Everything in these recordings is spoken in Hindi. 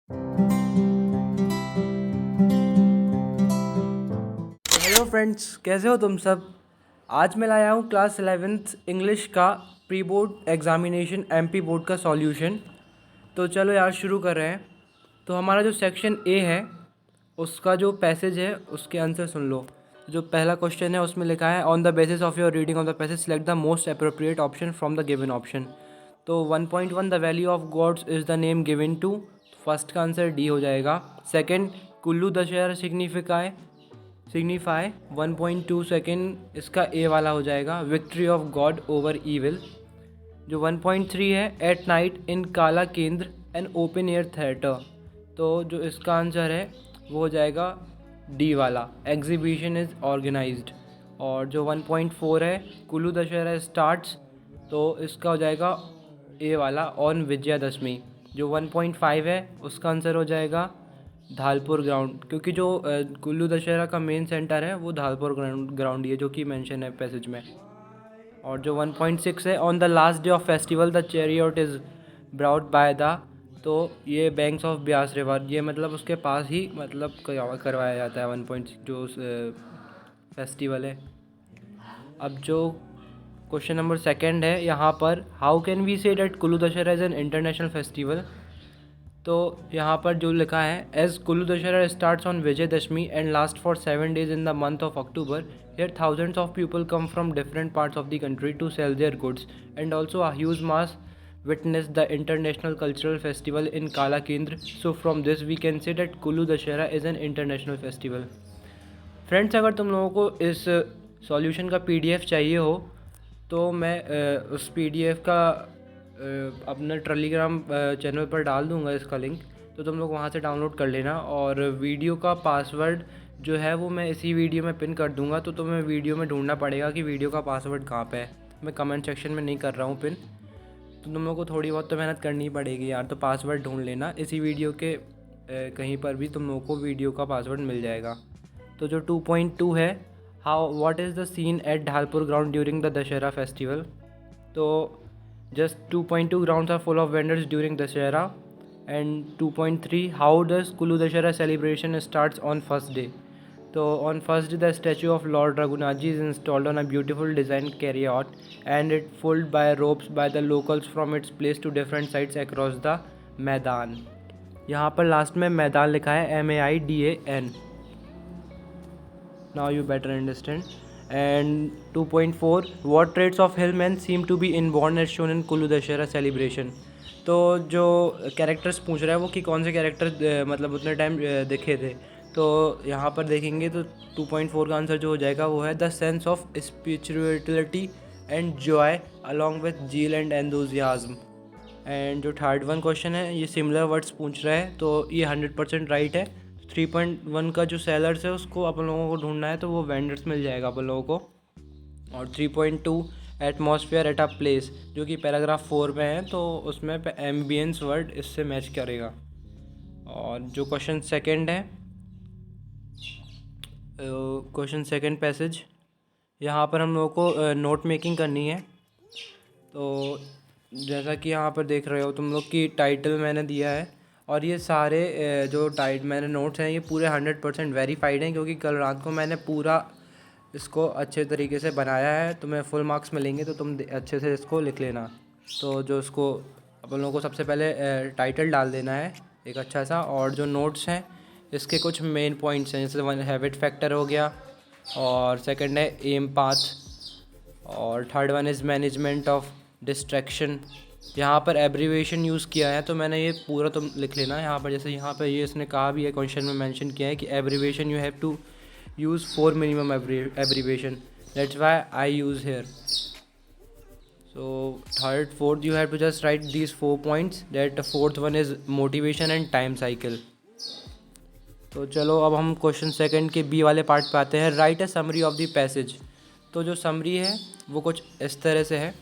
हेलो फ्रेंड्स, कैसे हो तुम सब। आज मैं लाया हूँ क्लास 11th इंग्लिश का pre board examination MP board का सॉल्यूशन। तो चलो यार शुरू कर रहे हैं। तो हमारा जो सेक्शन ए है उसका जो पैसेज है उसके आंसर सुन लो। जो पहला क्वेश्चन है उसमें लिखा है, on the basis of your reading of the passage select the most appropriate option from the given option. तो 1.1 the value of gods is the name given to. First का आंसर डी हो जाएगा। Second, Kullu Dussehra signify 1.2 second, इसका ए वाला हो जाएगा। Victory of god over evil. जो 1.3 है, एट नाइट इन काला केंद्र एन ओपन एयर थिएटर। तो जो इसका आंसर है वो हो जाएगा डी वाला, एग्जीबिशन इज़ ऑर्गेनाइज्ड। और जो 1.4 है, कुल्लू दशहरा स्टार्ट्स, तो इसका हो जाएगा ए वाला, ऑन विजयादशमी। जो 1.5 है उसका आंसर हो जाएगा धालपुर ग्राउंड, क्योंकि जो कुल्लू दशहरा का मेन सेंटर है वो धालपुर ग्राउंड ही है, जो कि मेंशन है पैसेज में। और जो 1.6 है, on the last day of festival the chariot is brought by the. तो ये बैंक्स ऑफ ब्यास रिवर, ये मतलब उसके पास ही मतलब करवाया जाता है 1.6 जो फेस्टिवल है। अब जो क्वेश्चन नंबर सेकंड है यहाँ पर, how can we say that Kullu Dussehra is an international festival. तो यहाँ पर जो लिखा है, as Kullu Dussehra starts on Vijayadashami and last for 7 days in the month of October, here thousands of people come from different parts of the country to sell their goods and also a huge mass witness the international cultural festival in Kala Kendra. So from this we can say that Kullu Dashera is an international festival. Friends, अगर तुम लोगों को इस सॉल्यूशन का पीडीएफ चाहिए हो तो मैं उस पीडीएफ का अपना टेलीग्राम चैनल पर डाल दूंगा इसका लिंक, तो तुम लोग वहाँ से डाउनलोड कर लेना। और वीडियो का पासवर्ड जो है वो मैं इसी वीडियो में पिन कर दूंगा, तो तुम्हें वीडियो में ढूंढना पड़ेगा कि वीडियो का पासवर्ड कहाँ पे है। मैं कमेंट सेक्शन में नहीं कर रहा हूँ पिन, तो तुम लोगों को थोड़ी बहुत तो मेहनत करनी पड़ेगी यार। तो पासवर्ड ढूंढ लेना, इसी वीडियो के कहीं पर भी तुम लोगों को वीडियो का पासवर्ड मिल जाएगा। तो जो 2.2 है, how what is the scene at Dhalpur ground during the Dussehra festival. तो just 2.2 grounds are full of vendors during Dussehra. And 2.3, how does Kullu Dussehra celebration starts on first day. तो on first day the statue of Lord Raghunath ji is installed on a beautiful design chariot and it pulled by ropes by the locals from its place to different sides across the मैदान। यहाँ पर लास्ट में मैदान लिखा है, MAIDAN। Now you better understand. And 2.4, what traits of hillmen seem to be inborn as shown in Kullu Dashera celebration। तो जो कैरेक्टर्स पूछ रहा है वो कि कौन से कैरेक्टर मतलब उतने टाइम दिखे थे। तो यहाँ पर देखेंगे तो 2.4 का आंसर जो हो जाएगा वो है the sense of spirituality and joy along with zeal and enthusiasm. And जो थर्ड वन क्वेश्चन है ये सिमिलर वर्ड्स पूछ रहा है, तो ये 100% राइट है। 3.1 का जो सेलर्स है उसको अपन लोगों को ढूंढना है, तो वो वेंडर्स मिल जाएगा अपन लोगों को। और 3.2, एटमॉस्फेयर एट अ प्लेस, जो कि पैराग्राफ 4 में है, तो उसमें एम्बियंस वर्ड इससे मैच करेगा। और जो क्वेश्चन सेकंड है, क्वेश्चन सेकंड पैसेज, यहाँ पर हम लोगों को नोट मेकिंग करनी है। तो जैसा कि यहाँ पर देख रहे हो तुम लोग की टाइटल मैंने दिया है, और ये सारे जो मैंने नोट्स हैं ये पूरे 100% वेरीफाइड हैं, क्योंकि कल रात को मैंने पूरा इसको अच्छे तरीके से बनाया है। तुम्हें फुल मार्क्स मिलेंगे तो तुम अच्छे से इसको लिख लेना। तो जो इसको अपन लोगों को सबसे पहले टाइटल डाल देना है एक अच्छा सा, और जो नोट्स हैं इसके कुछ मेन पॉइंट्स हैं, जैसे वन हैबिट फैक्टर हो गया, और सेकंड है एम पाथ, और third one is management of distraction. यहाँ पर एब्रीवेशन यूज़ किया है, तो मैंने ये पूरा तुम लिख लेना यहाँ पर। जैसे यहाँ पर ये इसने कहा भी है, क्वेश्चन में मेंशन किया है कि abbreviation you have to use 4 minimum abbreviation, that's why I use here. So third, fourth, you have to just write these 4 points. That the fourth one is motivation and time cycle. तो चलो अब हम क्वेश्चन सेकंड के बी वाले पार्ट पे आते हैं, right a summary of the passage. तो जो समरी है वो कुछ इस तरह से है,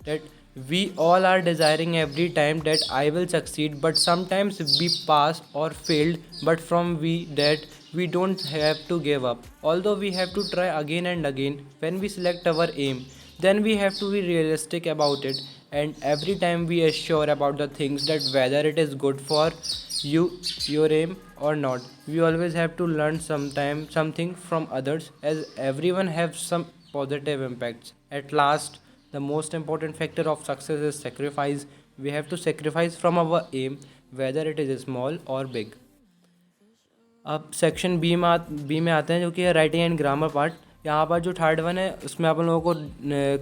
that we all are desiring every time that I will succeed, but sometimes we pass or failed, but from we that we don't have to give up, although we have to try again and again when we select our aim. then we have to be realistic about it, and every time we are sure about the things that whether it is good for you, your aim or not. We always have to learn sometime something from others, as everyone have some positive impacts. At last, the most important factor of success is sacrifice. We have to sacrifice from our aim, whether it is small or big. अब सेक्शन बी में आते हैं, जो कि है राइटिंग एंड ग्रामर पार्ट। यहाँ पर जो थर्ड वन है उसमें अपन लोगों को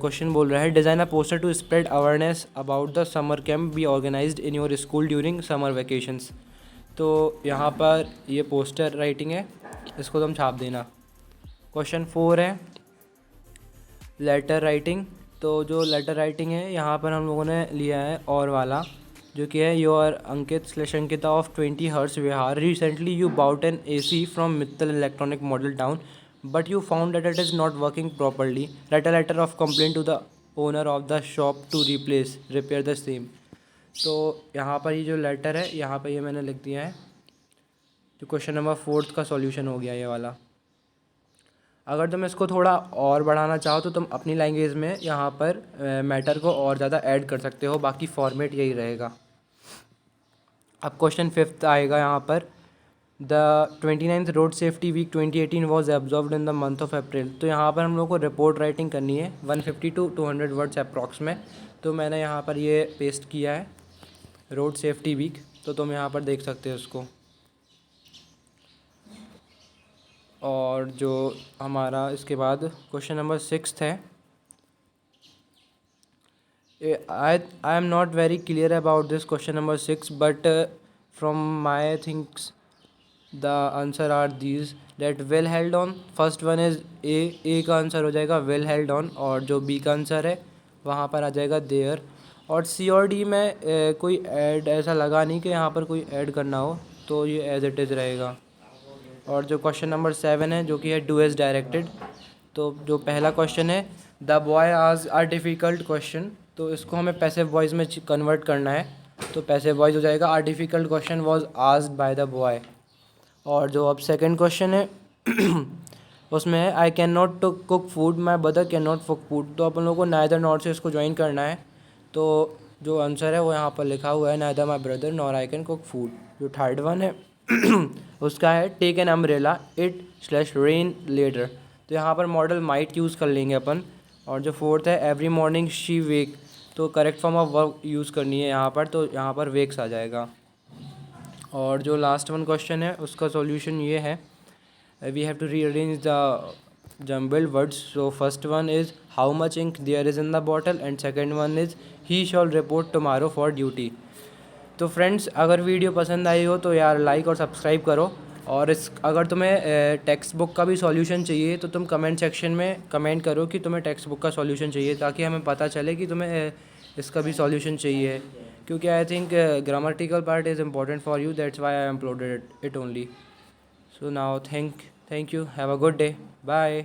क्वेश्चन बोल रहा है, design a poster to spread awareness about the summer camp be organized in your school during summer vacations. तो यहाँ पर ये पोस्टर राइटिंग है, इसको तुम छाप देना। क्वेश्चन 4 है लेटर राइटिंग। तो जो लेटर राइटिंग है यहाँ पर हम लोगों ने लिया है और वाला, जो कि है योर अंकिता ऑफ 20 हर्ट्स Vihar, recently you bought an AC from Mittal electronic Model Town but you found that it is not working properly, write a letter of complaint to the owner of the shop to repair the same. तो यहाँ पर ये जो लेटर है यहाँ पर ये मैंने लिख दिया है, जो क्वेश्चन नंबर 4 का सॉल्यूशन हो गया ये वाला। अगर तुम इसको थोड़ा और बढ़ाना चाहो तो तुम अपनी लैंग्वेज में यहाँ पर मैटर को और ज़्यादा ऐड कर सकते हो, बाकी फॉर्मेट यही रहेगा। अब क्वेश्चन 5 आएगा यहाँ पर, the 29th road safety week 2018 was observed in the month of April. तो यहाँ पर हम लोग को रिपोर्ट राइटिंग करनी है 150 to 200 वर्ड्स अप्रॉक्स में। तो मैंने यहाँ पर ये पेस्ट किया है रोड सेफ्टी वीक, तो तुम यहाँ पर देख सकते हो उसको। और जो हमारा इसके बाद क्वेश्चन नंबर 6 है, I am not very clear about this question number 6 but from my thinks the answer are these that well held on. First one is A का आंसर हो जाएगा वेल हेल्ड ऑन, और जो बी का आंसर है वहाँ पर आ जाएगा देयर। और सी और डी में कोई ऐड ऐसा लगा नहीं कि यहाँ पर कोई ऐड करना हो, तो ये एज इट इज़ रहेगा। और जो क्वेश्चन नंबर 7 है, जो कि है डू एज डायरेक्टेड। तो जो पहला क्वेश्चन है द बॉय आज आर डिफ़िकल्ट क्वेश्चन, तो इसको हमें पैसिव वॉइस में कन्वर्ट करना है, तो पैसिव वॉइस हो जाएगा are difficult question was asked by the boy. और जो अब सेकंड क्वेश्चन है उसमें है I can not to cook food my brother can not cook food. तो अपन लोगों को नाइदर नॉट से इसको ज्वाइन करना है, तो जो आंसर है वो यहाँ पर लिखा हुआ है neither my brother nor I can cook food. जो थर्ड वन है उसका है टेक एन अम्ब्रेला इट/रेन लेटर। तो यहाँ पर मॉडल माइट यूज़ कर लेंगे अपन। और जो फोर्थ है एवरी मॉर्निंग शी वेक, तो correct form of work use करनी है यहाँ पर, तो यहाँ पर वेक्स आ जाएगा। और जो लास्ट वन क्वेश्चन है उसका सॉल्यूशन ये है, we have to rearrange the jumbled words. So first one is how much ink there is in the bottle, and second one is he shall report tomorrow for duty. तो फ्रेंड्स, अगर वीडियो पसंद आई हो तो यार लाइक और सब्सक्राइब करो। और अगर तुम्हें टेक्स्ट बुक का भी सॉल्यूशन चाहिए तो तुम कमेंट सेक्शन में कमेंट करो कि तुम्हें टेक्स्ट बुक का सॉल्यूशन चाहिए, ताकि हमें पता चले कि तुम्हें इसका भी सॉल्यूशन चाहिए। क्योंकि I think grammatical part is important for you, that's why I uploaded it only. So now thank you, have a good day, bye.